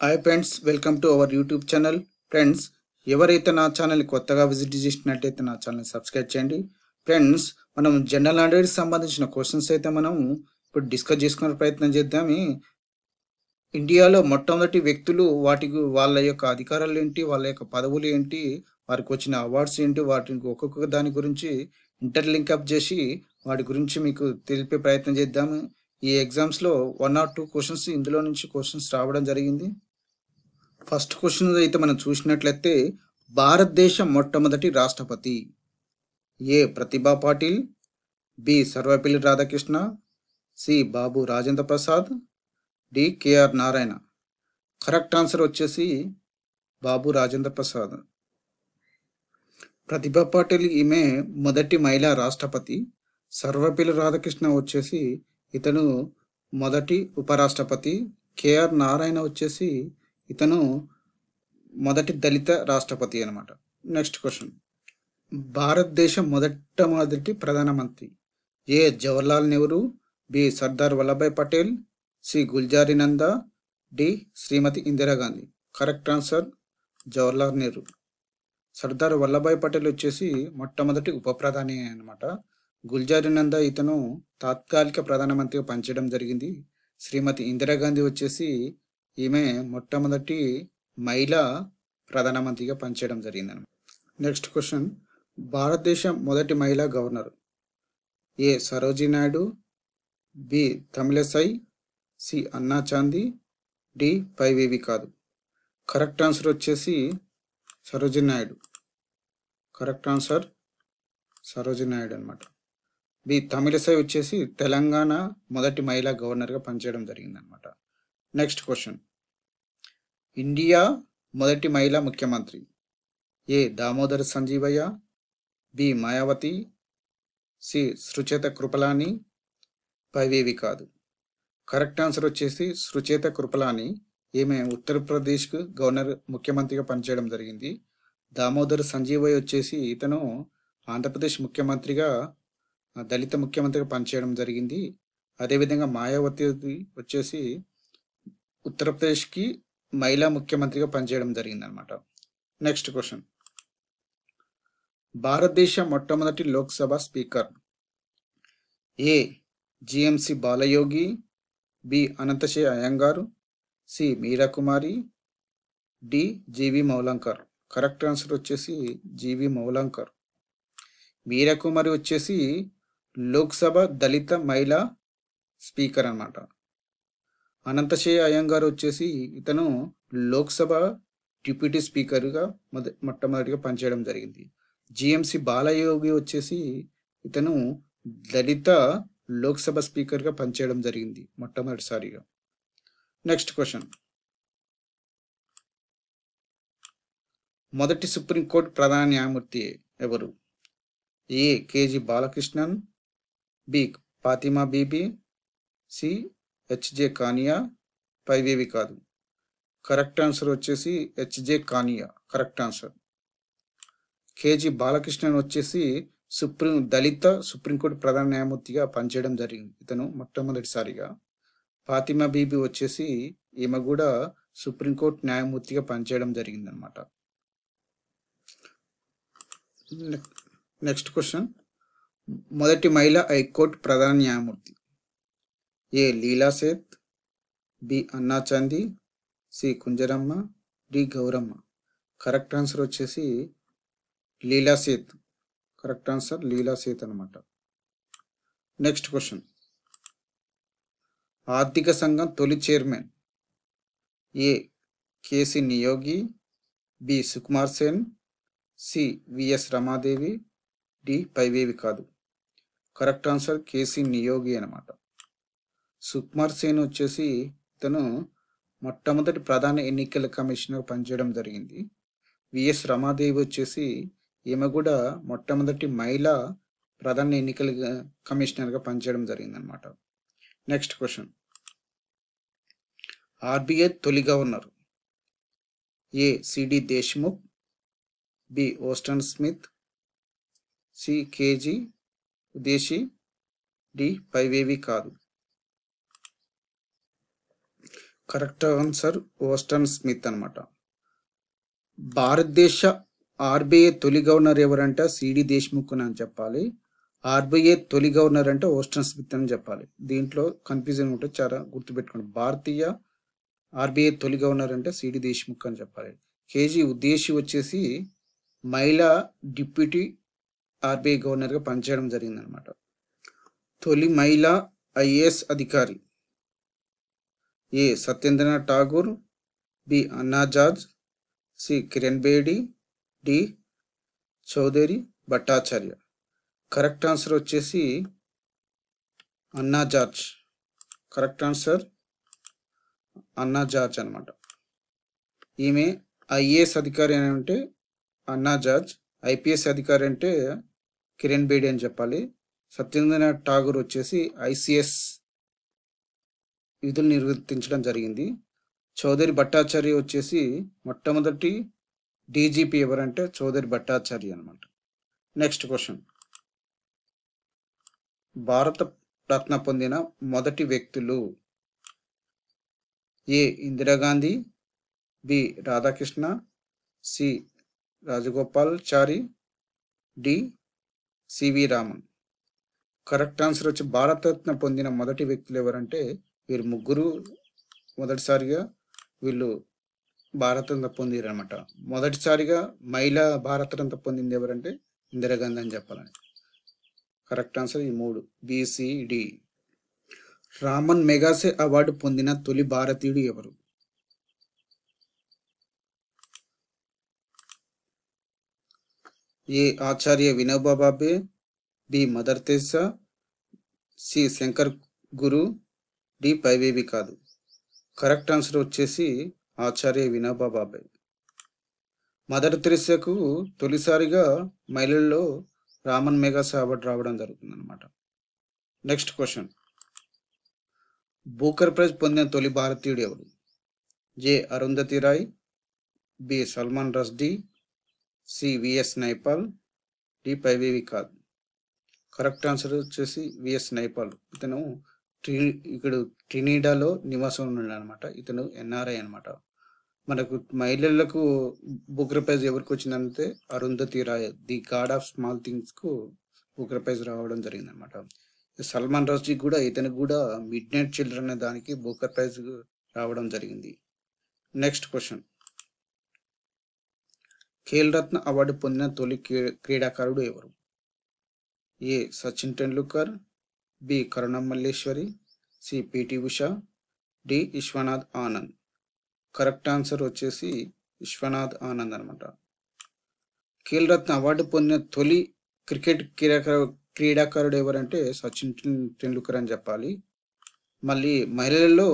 Hi friends, welcome to our YouTube channel. Friends, ఎవరైతే నా ఛానల్ని కొత్తగా విజిట్ చేసినట్లయితే నా ఛానల్ని సబ్స్క్రైబ్ చేయండి. ఫ్రెండ్స్, మనం జనరల్ నాలెడ్జ్కి సంబంధించిన క్వశ్చన్స్ అయితే మనం ఇప్పుడు డిస్కస్ చేసుకునే ప్రయత్నం చేద్దాం. ఇండియాలో మొట్టమొదటి వ్యక్తులు వాటికి వాళ్ళ యొక్క అధికారాలు ఏంటి, వాళ్ళ యొక్క పదవులు ఏంటి, వారికి వచ్చిన అవార్డ్స్ ఏంటి, వాటికి ఒక్కొక్క దాని గురించి ఇంటర్లింక్ అప్ చేసి వాటి గురించి మీకు తెలిపే ప్రయత్నం చేద్దాము. ఈ ఎగ్జామ్స్లో 1 or 2 క్వశ్చన్స్ ఇందులో నుంచి క్వశ్చన్స్ రావడం జరిగింది. ఫస్ట్ క్వశ్చన్ అయితే మనం చూసినట్లయితే, భారతదేశ మొట్టమొదటి రాష్ట్రపతి A Pratibha Patil, B Sarvepalli Radhakrishna, C Babu Rajendra Prasad, D K R Narayana. Correct answer వచ్చేసి బాబు రాజేంద్ర ప్రసాద్. ప్రతిభా పాటిల్ ఈమె మొదటి మహిళా రాష్ట్రపతి. సర్వపల్లి రాధాకృష్ణ వచ్చేసి ఇతను మొదటి ఉపరాష్ట్రపతి. కేఆర్ నారాయణ వచ్చేసి ఇతను మొదటి దళిత రాష్ట్రపతి అనమాట. నెక్స్ట్ క్వశ్చన్, భారతదేశ మొదటి ప్రధానమంత్రి A Jawaharlal Nehru, B Sardar Vallabhbhai Patel, C Gulzari Nanda, D Shrimati Indira Gandhi. Correct answer Jawaharlal Nehru. Sardar Vallabhbhai Patel వచ్చేసి మొట్టమొదటి ఉప ప్రధాని అనమాట. గుల్జారీ నందా ఇతను తాత్కాలిక ప్రధానమంత్రిగా పనిచేయడం జరిగింది. శ్రీమతి ఇందిరాగాంధీ వచ్చేసి ఈమె మొట్టమొదటి మహిళా ప్రధానమంత్రిగా పనిచేయడం జరిగింది అనమాట. నెక్స్ట్ క్వశ్చన్, భారతదేశ మొదటి మహిళా గవర్నర్ ఏ సరోజినీ నాయుడు, బి తమిళసై, సి అన్నా చాందీ, డి పైవేవి కాదు. కరెక్ట్ ఆన్సర్ వచ్చేసి సరోజినీ నాయుడు. కరెక్ట్ ఆన్సర్ సరోజినీ నాయుడు అనమాట. బి తమిళసై వచ్చేసి తెలంగాణ మొదటి మహిళా గవర్నర్గా పనిచేయడం జరిగింది అనమాట. నెక్స్ట్ క్వశ్చన్, ఇండియా మొదటి మహిళా ముఖ్యమంత్రి ఏ దామోదర్ సంజీవయ్య, బి మాయావతి, సి సుచేత కృపలాని, పైవేవి కాదు. కరెక్ట్ ఆన్సర్ వచ్చేసి సుచేత కృపలాని. ఈమె ఉత్తరప్రదేశ్కు గవర్నర్ ముఖ్యమంత్రిగా పనిచేయడం జరిగింది. దామోదర్ సంజీవయ్య వచ్చేసి ఇతను ఆంధ్రప్రదేశ్ ముఖ్యమంత్రిగా దళిత ముఖ్యమంత్రిగా పనిచేయడం జరిగింది. అదేవిధంగా మాయావతి వచ్చేసి ఉత్తరప్రదేశ్కి మహిళా ముఖ్యమంత్రిగా పనిచేయడం జరిగింది అనమాట. నెక్స్ట్ క్వశ్చన్, భారతదేశ మొట్టమొదటి Lok Sabha speaker A GMC Balayogi, B Anantasekhar Ayyangar, C Meera Kumari, D GV Mavalankar. Correct answer వచ్చేసి జీవి మౌలంకర్. మీరా కుమారి వచ్చేసి లోక్సభ దళిత మహిళా స్పీకర్ అన్నమాట. అనంతశేఖర్ అయ్యంగార్ వచ్చేసి ఇతను లోక్సభ డిప్యూటీ స్పీకర్గా మొట్టమొదటిగా పనిచేయడం జరిగింది. జిఎంసి బాలయోగి వచ్చేసి ఇతను దళిత లోక్సభ స్పీకర్గా పనిచేయడం జరిగింది మొట్టమొదటిసారిగా. నెక్స్ట్ క్వశ్చన్, మొదటి సుప్రీంకోర్టు ప్రధాన న్యాయమూర్తి ఎవరు? A KG Balakrishnan, B Fathima Beevi, C HJ Kania, పైవేవి కాదు. కరెక్ట్ ఆన్సర్ వచ్చేసి HJ Kania. Correct answer. KG Balakrishnan వచ్చేసి దళిత సుప్రీంకోర్టు ప్రధాన న్యాయమూర్తిగా పనిచేయడం జరిగింది ఇతను మొట్టమొదటిసారిగా. ఫాతిమా బీబీ వచ్చేసి ఈమె కూడా సుప్రీంకోర్టు న్యాయమూర్తిగా పనిచేయడం జరిగింది అనమాట. నెక్స్ట్ క్వశ్చన్, మొదటి మహిళా హైకోర్టు ప్రధాన న్యాయమూర్తి ఏ లీలా Seth, B Anna Chandy, C Kunjaramma, D Gouramma. Correct answer వచ్చేసి లీలా సేత్. కరెక్ట్ ఆన్సర్ లీలా సేత్ అనమాట. నెక్స్ట్ క్వశ్చన్, ఆర్థిక సంఘం తొలి chairman A KC Neogy, B Sukumar Sen, C VS Ramadevi, D పైవేవి కాదు. కరెక్ట్ ఆన్సర్ కేసి నియోగి అనమాట. సుకుమార్ సేన్ వచ్చేసి ఇతను మొట్టమొదటి ప్రధాన ఎన్నికల కమిషనర్ పనిచేయడం జరిగింది. విఎస్ రమాదేవి వచ్చేసి ఈమె కూడా మొట్టమొదటి మహిళా ప్రధాన ఎన్నికల కమిషనర్గా పనిచేయడం జరిగింది అనమాట. నెక్స్ట్ క్వశ్చన్, ఆర్బీఐ తొలి governor A CD Deshmukh, B Osborne Smith, C KG Udeshi, D పైవేవి కాదు. కరెక్ట్ ఆన్సర్ ఓస్టన్ స్మిత్ అనమాట. భారతదేశ ఆర్బీఐ తొలి గవర్నర్ ఎవరంటే సిడి దేశ్ముఖ్ అని చెప్పాలి. ఆర్బీఐ తొలి గవర్నర్ అంటే ఓస్టన్ స్మిత్ అని చెప్పాలి. దీంట్లో కన్ఫ్యూజన్ ఉంటే చాలా గుర్తుపెట్టుకోండి. భారతీయ ఆర్బీఐ తొలి గవర్నర్ అంటే సిడి దేశ్ముఖ్ అని చెప్పాలి. కేజీ ఉద్దేశి వచ్చేసి మహిళా డిప్యూటీ ఆర్బీఐ గవర్నర్గా పనిచేయడం జరిగిందనమాట. తొలి మహిళా ఐఏఎస్ అధికారి A Satyendranath Tagore, B Anna George, C Kiran Bedi, D Chaudhary Bhattacharya. Correct answer వచ్చేసి అన్నా జార్జ్. కరెక్ట్ ఆన్సర్ అన్నా జార్జ్ అనమాట. ఈమె ఐఏఎస్ అధికారి అని అంటే అన్నా జార్జ్, ఐపీఎస్ అధికారి అంటే కిరణ్ బేడి అని చెప్పాలి. సత్యేంద్రనాథ్ ఠాగూర్ వచ్చేసి ఐసిఎస్ విధులు నిర్వర్తించడం జరిగింది. చౌదరి భట్టాచార్య వచ్చేసి మొట్టమొదటి డీజీపీ ఎవరంటే చౌదరి భట్టాచార్య అనమాట. Next question. భారత రత్న పొందిన మొదటి వ్యక్తులు ఏ Indira Gandhi, B Radhakrishna, C Rajagopalachari, D CV Raman. Correct answer వచ్చి భారతరత్న పొందిన మొదటి వ్యక్తులు ఎవరంటే వీరు ముగ్గురు మొదటిసారిగా వీళ్ళు భారతరత్న పొందిరు అనమాట. మొదటిసారిగా మహిళా భారతరత్న పొందింది ఎవరంటే ఇందిరాగాంధీ అని చెప్పాలని. కరెక్ట్ ఆన్సర్ ఈ మూడు బిసిడి. రామన్ మెగాసే అవార్డు పొందిన తొలి భారతీయుడు ఎవరు? A Acharya Vinoba Bhave, B Mother Teresa, C Shankar Guru, D పైవేవి కాదు. కరెక్ట్ ఆన్సర్ వచ్చేసి ఆచార్య వినోబా భావే. మదర్ తెరెసాకు తొలిసారిగా మహిళల్లో రామన్ మెగాసే అవార్డు రావడం జరుగుతుంది అనమాట. Next question. బూకర్ ప్రైజ్ పొందిన తొలి భారతీయుడు ఎవరు? A Arundhati Roy, B Salman Rushdie, C VS Naipaul, D పైవేవి కాదు. కరెక్ట్ ఆన్సర్ వచ్చేసి విఎస్ నైపాల్. ఇతను ఇక్కడ ట్రినిడాలో నివాసం ఉన్నాడు అనమాట. ఇతను ఎన్ఆర్ఐ అనమాట. మనకు మహిళలకు బూకర్ ప్రైజ్ ఎవరికి వచ్చిందంటే Arundhati Roy, the god of small things కు బూకర్ ప్రైజ్ రావడం జరిగింది అనమాట. సల్మాన్ రష్దీ కూడా ఇతనికి కూడా మిడ్ నైట్ చిల్డ్రన్ అనే దానికి బూకర్ ప్రైజ్ రావడం జరిగింది. Next question. Khel Ratna award పొందిన తొలి క్రీడాకారుడు ఎవరు? A Sachin Tendulkar, B Karnam Malleswari, C PT Usha, D Vishwanath Anand. Correct answer వచ్చేసి విశ్వనాథ్ ఆనంద్ అనమాట. ఖేల్ రత్న అవార్డు పొందిన తొలి క్రికెట్ క్రీడాకారుడు ఎవరంటే సచిన్ టెండూల్కర్ అని చెప్పాలి. మళ్ళీ మహిళల్లో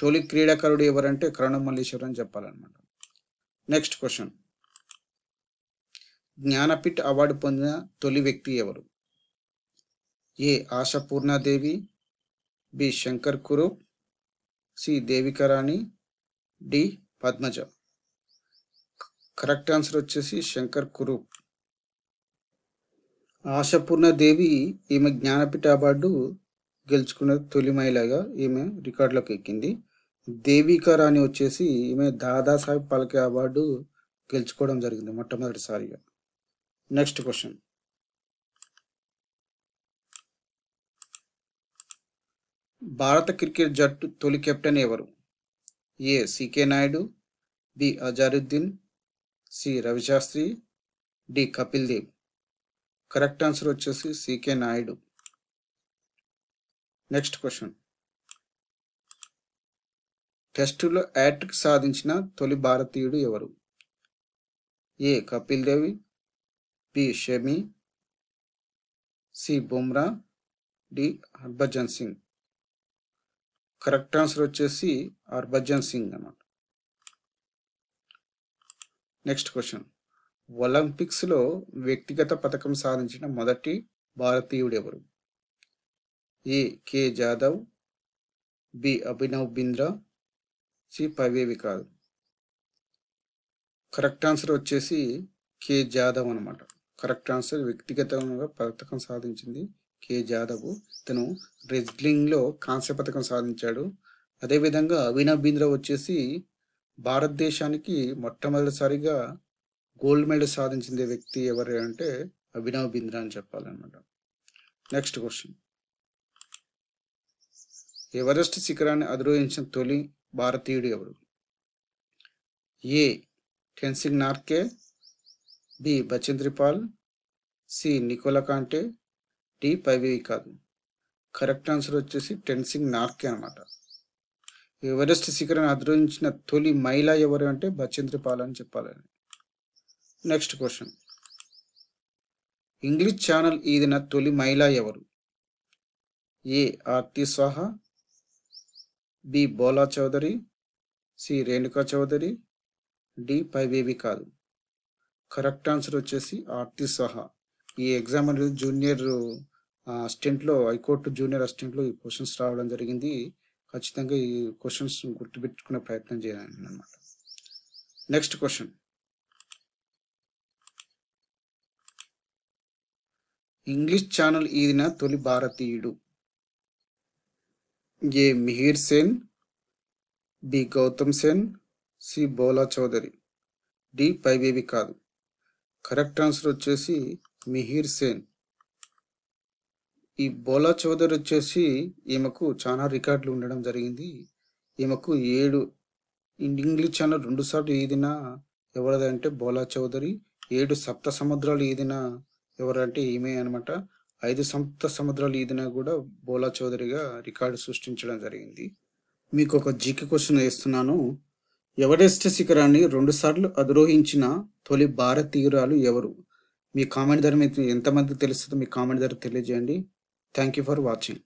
తొలి క్రీడాకారుడు ఎవరంటే కరుణం మల్లేశ్వరి అని చెప్పాలన్నమాట. Next question. జ్ఞానపీఠ్ అవార్డు పొందిన తొలి వ్యక్తి ఎవరు? ఏ ఆశాపూర్ణాదేవి, B Shankar Kurup, C Devika Rani, D Padmaja. Correct answer వచ్చేసి శంకర్ కురూప్. ఆశాపూర్ణాదేవి ఈమె జ్ఞానపీఠ అవార్డు గెలుచుకున్న తొలి మహిళగా ఈమె రికార్డులోకి ఎక్కింది. దేవికా రాణి వచ్చేసి ఈమె దాదాసాహెబ్ ఫాల్కే అవార్డు గెలుచుకోవడం జరిగింది మొట్టమొదటిసారిగా. Next question. భారత క్రికెట్ జట్టు తొలి కెప్టెన్ ఎవరు? ఏ CK Naidu, B Azharuddin, C Ravi Shastri, D Kapil Dev. Correct answer వచ్చేసి సికే నాయుడు. Next question. టెస్టులో హ్యాట్రిక్ సాధించిన తొలి భారతీయుడు ఎవరు? ఏ Kapil Dev, B Shami, C Bumrah, D Harbhajan Singh. Correct answer వచ్చేసి హర్భజన్ సింగ్ అన్నమాట. Next question. ఒలింపిక్స్లో వ్యక్తిగత పథకం సాధించిన మొదటి భారతీయుడు ఎవరు? A K Jadhav, B Abhinav Bindra, C పైవేవి కాదు. కరెక్ట్ ఆన్సర్ వచ్చేసి కె జాదవ్ అనమాట. Correct answer. వ్యక్తిగతంగా పథకం సాధించింది కె జాదవ్. ఇతను రెజ్లింగ్లో కాంస్య పథకం సాధించాడు. అదేవిధంగా అభినవ్ బింద్రా వచ్చేసి భారతదేశానికి మొట్టమొదటిసారిగా గోల్డ్ మెడల్ సాధించిన వ్యక్తి ఎవరు అంటే అభినవ్ బింద్రా అని చెప్పాలన్నమాట. నెక్స్ట్ క్వశ్చన్, ఎవరెస్ట్ శిఖరాన్ని అధిరోహించిన తొలి భారతీయుడు ఎవరు? A Tenzing Norgay, B Bachendri Pal, C Nicola Conte, D పైవేవి కాదు. కరెక్ట్ ఆన్సర్ వచ్చేసి టెన్సింగ్ నార్కే అనమాట. ఎవరెస్ట్ శిఖరాన్ని అధిరోహించిన తొలి మహిళ ఎవరు అంటే బచేంద్రి పాల్ అని చెప్పాలని. నెక్స్ట్ క్వశ్చన్, ఇంగ్లీష్ ఛానల్ ఈదిన తొలి మహిళ ఎవరు? ఏ ఆర్తి స్వాహా, బి బోలా చౌదరి, సి రేణుకా చౌదరి, డి పైవేవి కాదు. కరెక్ట్ ఆన్సర్ వచ్చేసి ఆర్తి స్వాహా. ఈ ఎగ్జామ్ అనేది జూనియర్ అసిస్టెంట్లో, హైకోర్టు జూనియర్ అసిస్టెంట్లో ఈ క్వశ్చన్స్ రావడం జరిగింది. ఖచ్చితంగా ఈ క్వశ్చన్స్ గుర్తుపెట్టుకునే ప్రయత్నం చేయాలి అన్నమాట. నెక్స్ట్ క్వశ్చన్, ఇంగ్లీష్ ఛానల్ ఈదిన తొలి భారతీయుడు? ఏ మిహిర్ సేన్, బి గౌతమ్ సేన్, సి బోలా చౌదరి, డి పైవేవి కాదు. కరెక్ట్ ఆన్సర్ వచ్చేసి మిహిర్ సేన్. ఈ బోలా చౌదరి వచ్చేసి ఈమెకు చాలా రికార్డులు ఉండడం జరిగింది. ఈమెకు 7 ఇంగ్లీష్ ఛానల్ 2 సార్లు ఈదిన ఎవరిదంటే బోలా చౌదరి. 7 సప్త సముద్రాలు ఈదిన ఎవరంటే ఈమె అనమాట. 5 సప్త సముద్రాలు ఈదిన కూడా బోలా చౌదరిగా రికార్డు సృష్టించడం జరిగింది. మీకు ఒక జీకే క్వశ్చన్ వేస్తున్నాను. ఎవరెస్ట్ శిఖరాన్ని 2 సార్లు అధిరోహించిన తొలి భారతీయురాలు ఎవరు? మీ కామెంట్ ద్వారా మీకు ఎంతమంది తెలుస్తుందో మీ కామెంట్ ద్వారా తెలియజేయండి. Thank you for watching.